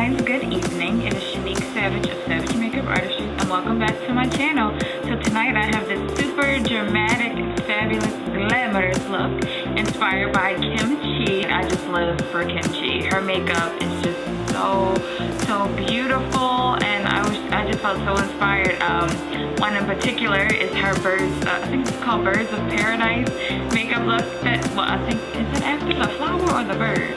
guys, good evening. It is Shanique Savage of Savage Makeup Artistry, and welcome back to my channel. So tonight I have this super dramatic, fabulous, glamorous look inspired by Kimchi. I just live for Kimchi. Her makeup is just so beautiful, and I just felt so inspired. One in particular is her birds, I think it's called Birds of Paradise makeup look. I think, is it after the flower or the bird?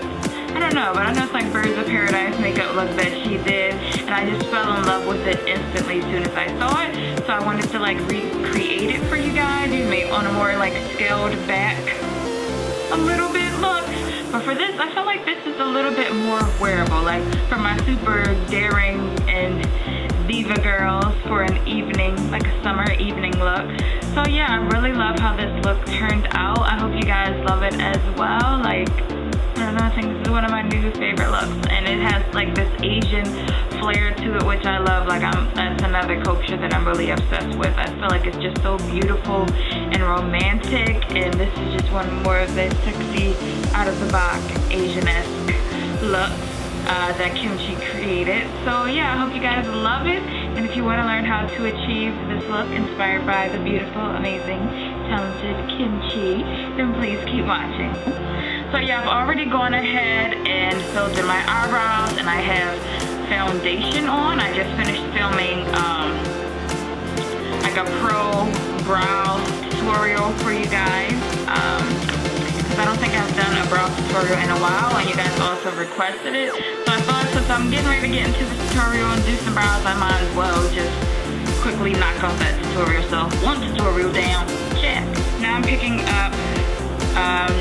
I don't know, but I know it's like Birds of Paradise makeup look that she did, and I just fell in love with it instantly as soon as I saw it. So I wanted to like recreate it for you guys, maybe on a more like scaled back a little bit look. But for this, I feel like this is a little bit more wearable, like for my super daring and diva girls for an evening, like a summer evening look. So yeah, I really love how this look turned out. I hope you guys love it as well. Like, I don't know, I think this is one of my new favorite looks, and it has like this Asian flair to it, which I love. Like, that's another culture that I'm really obsessed with. I feel like it's just so beautiful and romantic, and this is just one more of the sexy, out of the box Asian-esque looks that Kimchi created. So yeah, I hope you guys love it, and if you want to learn how to achieve this look inspired by the beautiful, amazing, talented Kimchi, then please keep watching. So yeah, I've already gone ahead and filled in my eyebrows, and I have foundation on. I just finished filming like a pro brow tutorial for you guys. I don't think I've done a brow tutorial in a while, and you guys also requested it. So I thought, since I'm getting ready to get into the tutorial and do some brows, I might as well just quickly knock off that tutorial. So one tutorial down, check. Now I'm picking up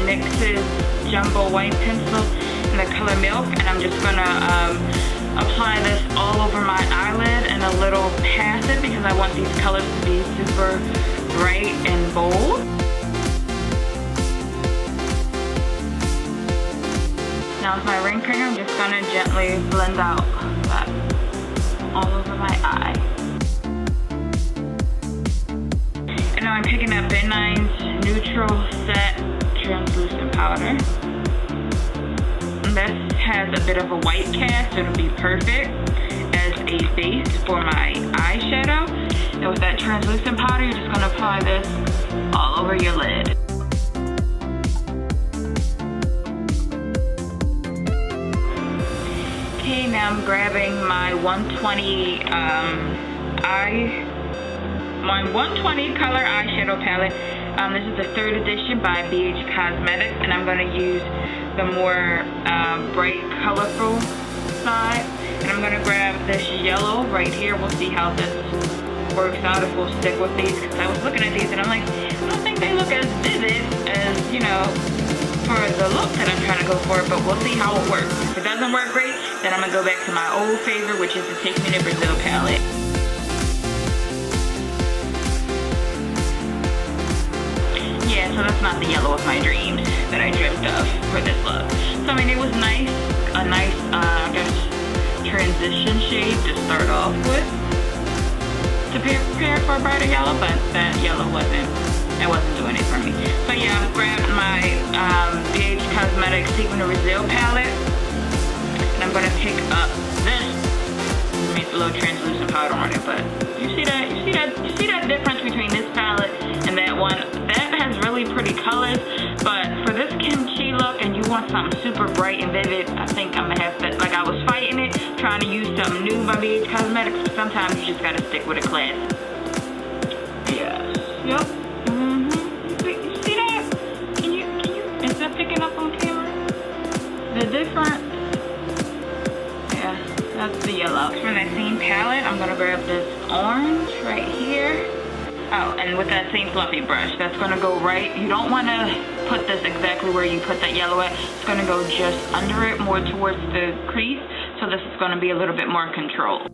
NYX's Jumbo White Pencil in the color Milk, and I'm just gonna apply this all over my eyelid and a little past it, because I want these colors to be super bright and bold. Now with my ring finger, I'm just gonna gently blend out that all over my eye. And now I'm picking up Ben 9's Neutral Set Translucent Powder. And this has a bit of a white cast, so it'll be perfect as a base for my eyeshadow. And with that translucent powder, you're just gonna apply this all over your lid. Okay, now I'm grabbing my 120 my 120 color eyeshadow palette. This is the 3rd edition by BH Cosmetics, and I'm going to use the more bright, colorful side. And I'm going to grab this yellow right here. We'll see how this works out, if we'll stick with these, because I was looking at these and I'm like, I don't think they look as vivid as, you know, for the look that I'm trying to go for, but we'll see how it works. If it doesn't work great, then I'm going to go back to my old favorite, which is the Take Me to Brazil palette. Yeah, so that's not the yellow of my dreams that I dreamt of for this look. So I mean, it was nice, a nice, I guess, transition shade to start off with, to be prepared for a brighter yellow, but that yellow wasn't doing it for me. So yeah, I've grabbed my BH Cosmetics Take Me to Brazil palette, and I'm gonna pick up this. It's a little translucent powder on it, but you see that difference between this palette and that one? That has really pretty colors, but for this Kimchi look, and you want something super bright and vivid, I think I'm gonna have to, like, I was fighting it, trying to use something new by BH Cosmetics, but sometimes you just gotta stick with a classic. Yes. Yep. You see that? Can you, is that picking up on camera? The difference? Yeah, that's the yellow. For that same palette, I'm gonna grab this orange right here. Oh, and with that same fluffy brush, that's gonna go right, you don't wanna put this exactly where you put that yellow at. It's gonna go just under it, more towards the crease, so this is gonna be a little bit more controlled.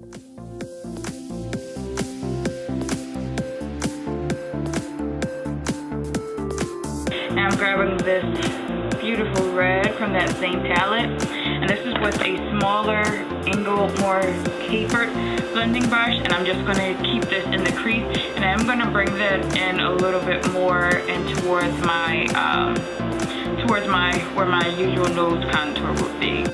Now I'm grabbing this beautiful red from that same palette, and this is with a smaller angle, more tapered blending brush, and I'm just going to keep this in the crease, and I'm going to bring that in a little bit more and towards my where my usual nose contour would be.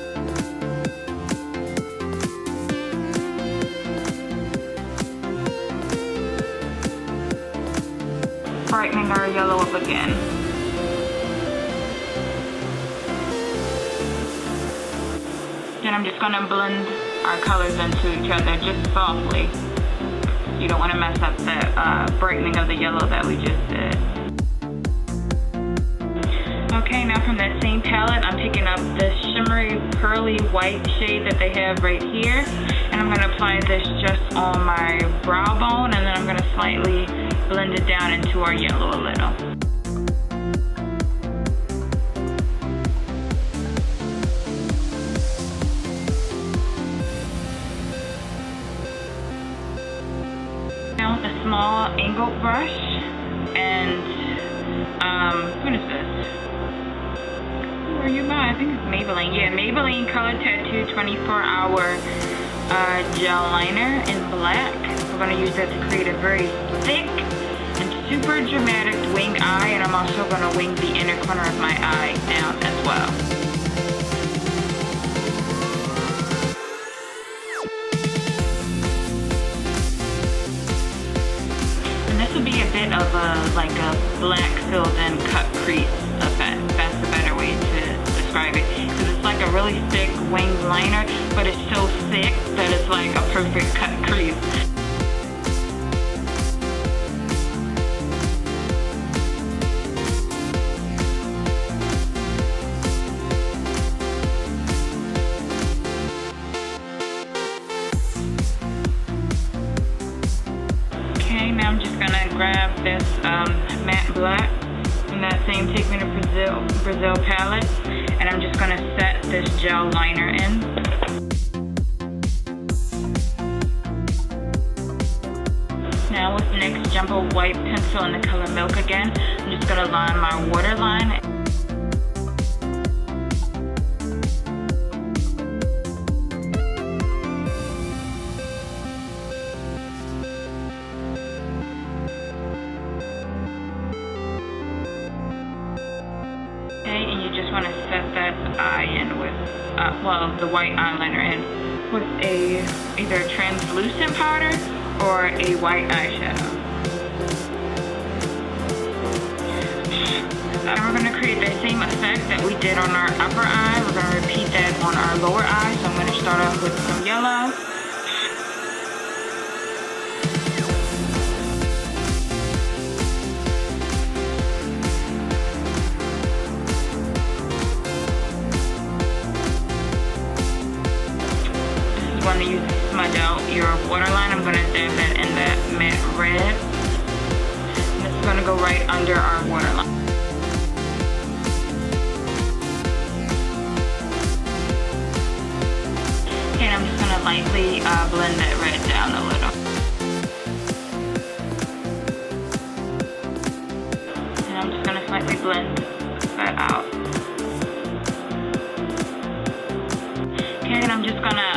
brightening our yellow up again. Then I'm just gonna blend our colors into each other just softly. You don't want to mess up the brightening of the yellow that we just did. Okay, now from that same palette, I'm picking up this shimmery pearly white shade that they have right here, and I'm going to apply this just on my brow bone, and then I'm going to slightly blend it down into our yellow a little. Now with a small angled brush, and what is this? Where are you by? I think it's Maybelline. Yeah, Maybelline Color Tattoo 24-hour gel liner in black. We're going to use that to create a very thick and super dramatic winged eye, and I'm also going to wing the inner corner of my eye down as well. And this would be a bit of a black filled in cut crease effect. That's a better way to describe it, because it's like a really thick winged liner, but it's so thick that it's like a perfect cut crease. Okay, now I'm just gonna grab this matte black from that same Take Me to Brazil palette, and I'm just going to set this gel liner in. Now with NYX Jumbo White Pencil in the color Milk again, I'm just going to line my waterline. Want to set that eye in with, the white eyeliner in with either a translucent powder or a white eyeshadow. And we're going to create the same effect that we did on our upper eye. We're going to repeat that on our lower eye. So I'm going to start off with some yellow. To use to smudge out your waterline, I'm going to dab that in that matte red. And this is going to go right under our waterline. Okay, and I'm just going to lightly blend that red down a little. And I'm just going to slightly blend that out. Okay, and I'm just going to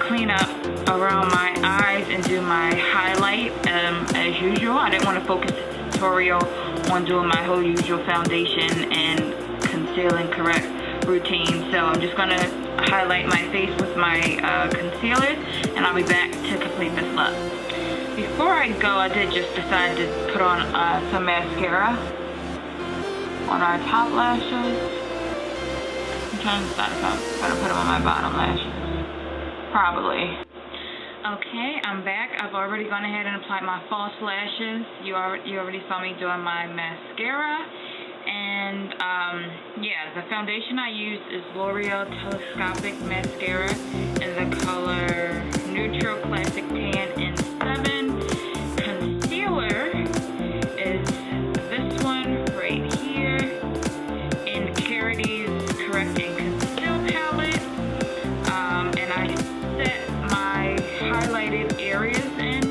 clean up around my eyes and do my highlight as usual. I didn't want to focus the tutorial on doing my whole usual foundation and conceal and correct routine, so I'm just going to highlight my face with my concealer, and I'll be back to complete this look. Before I go, I did just decide to put on some mascara on our top lashes. I'm trying to decide if I'm going to put them on my bottom lashes. Probably. Okay, I'm back. I've already gone ahead and applied my false lashes. You already saw me doing my mascara. And yeah, the foundation I use is Loreal Telescopic Mascara in the color Neutral Classic Tan in 7. Concealer is this one right here in Karity's Correct and Conceal palette. And I set my highlighted areas in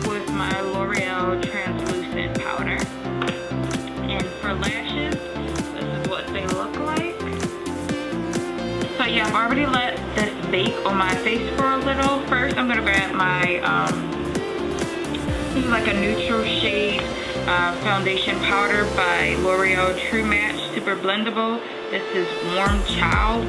with my L'Oreal translucent powder. And for lashes, this is what they look like. So yeah, I've already let this bake on my face for a little. First, I'm gonna grab my this is like a neutral shade foundation powder by L'Oreal True Match Super Blendable. This is Warm Child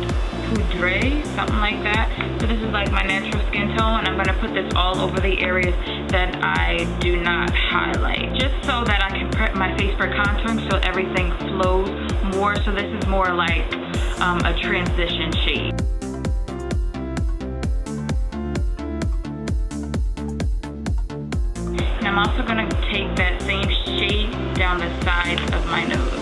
Poudre, something like that. So this is like my natural skin tone, and I'm going to put this all over the areas that I do not highlight, just so that I can prep my face for contouring so everything flows more. So this is more like a transition shade. And I'm also going to take that same shade down the sides of my nose.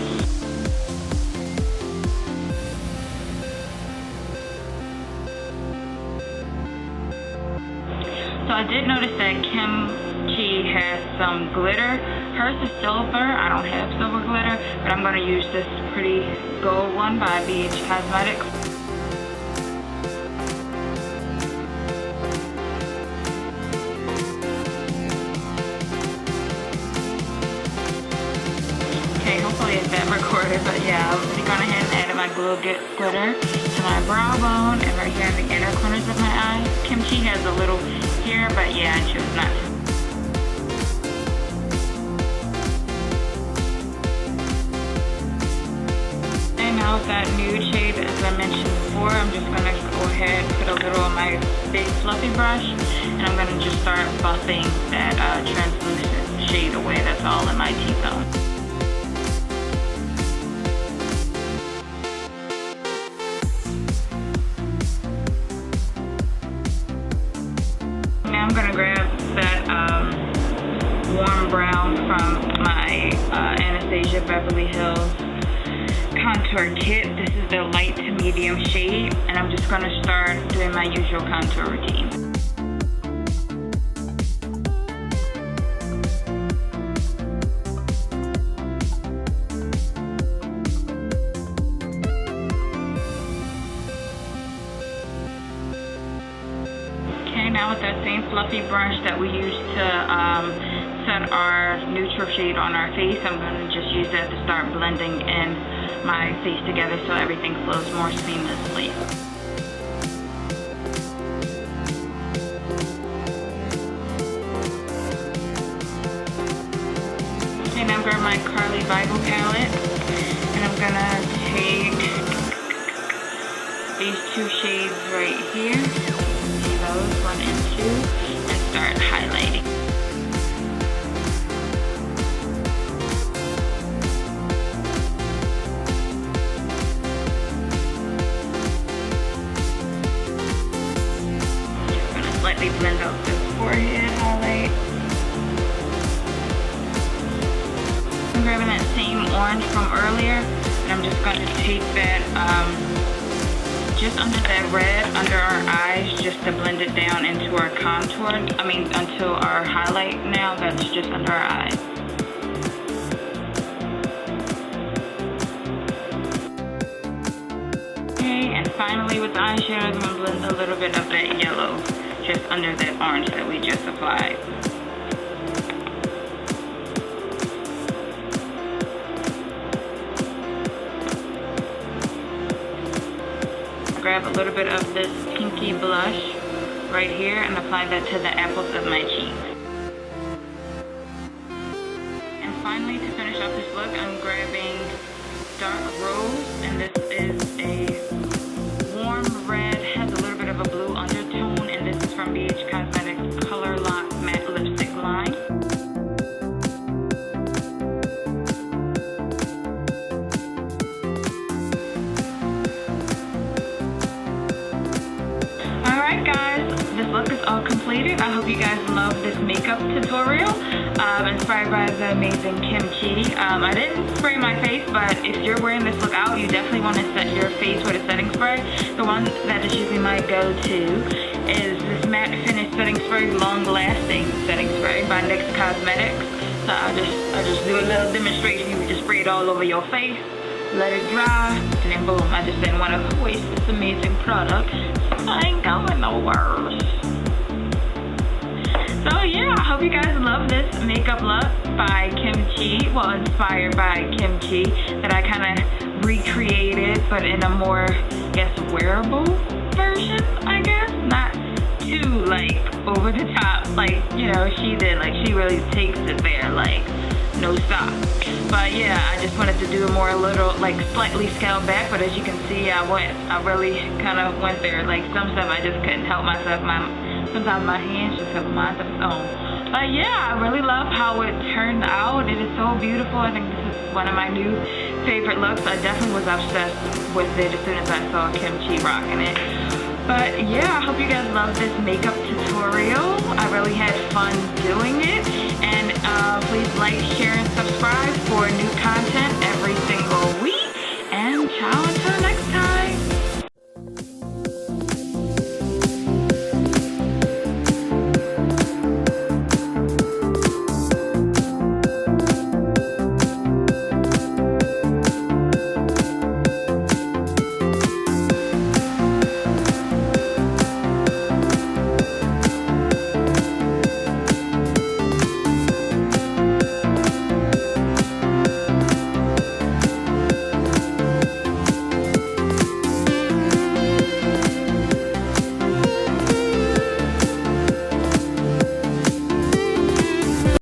So I did notice that Kimchi has some glitter. Hers is silver. I don't have silver glitter, but I'm going to use this pretty gold one by BH Cosmetics. Okay, hopefully it's that recorded, but yeah, I'll be going ahead and add my glitter to my brow bone and right here in the inner corners of my eyes. Kimchi has a little here, but yeah, I chose not to. And now with that nude shade, as I mentioned before, I'm just going to go ahead and put a little on my big fluffy brush, and I'm going to just start buffing that translucent shade away that's all in my T-zone. I'm going to grab that warm brown from my Anastasia Beverly Hills contour kit. This is the light to medium shade, and I'm just going to start doing my usual contour routine. Now with that same fluffy brush that we used to set our neutral shade on our face, I'm going to just use that to start blending in my face together so everything flows more seamlessly. Okay, now I'm going to grab my Carli Bybel palette, and I'm going to take these two shades right here. Those 1 and 2, and start highlighting. Just going to slightly blend out this forehead highlight. I'm grabbing that same orange from earlier, and I'm just going to take that just under that red under our eyes, just to blend it down into our contour. Until our highlight now, that's just under our eyes. Okay, and finally with the eyeshadows, I'm going to blend a little bit of that yellow just under that orange that we just applied. Grab a little bit of this pinky blush right here and apply that to the apples of my cheeks. And finally, to finish off this look, I'm grabbing dark rose, and this is a warm red, has a little bit of a blue undertone, and this is from BH Cosmetics Color Lock Matte Lipstick line. Look is all completed. I hope you guys love this makeup tutorial inspired by the amazing Kimchi. I didn't spray my face, but if you're wearing this look out, you definitely want to set your face with a setting spray. The one that is usually my go-to is this matte finish setting spray, long lasting setting spray by NYX Cosmetics. So I just do a little demonstration. You just spray it all over your face, let it dry, and then boom. I just didn't want to waste this amazing product, so I ain't going nowhere. So yeah, I hope you guys love this makeup look by Kimchi, well, inspired by Kimchi, that I kind of recreated, but in a more, I guess, wearable version, I guess. Not too, like, over the top, like, you know, she did. Like, she really takes it there. Like, no stop. But yeah, I just wanted to do a more little, like slightly scaled back, but as you can see, I really kind of went there. Like some stuff I just couldn't help myself. Sometimes my hands just have a mind of its own. But yeah, I really love how it turned out. It is so beautiful. I think this is one of my new favorite looks. I definitely was obsessed with it as soon as I saw Kimchi rocking it. But yeah, I hope you guys love this makeup tutorial. I really had fun doing it. And please like, share, and subscribe for new content every single week. And ciao until next time.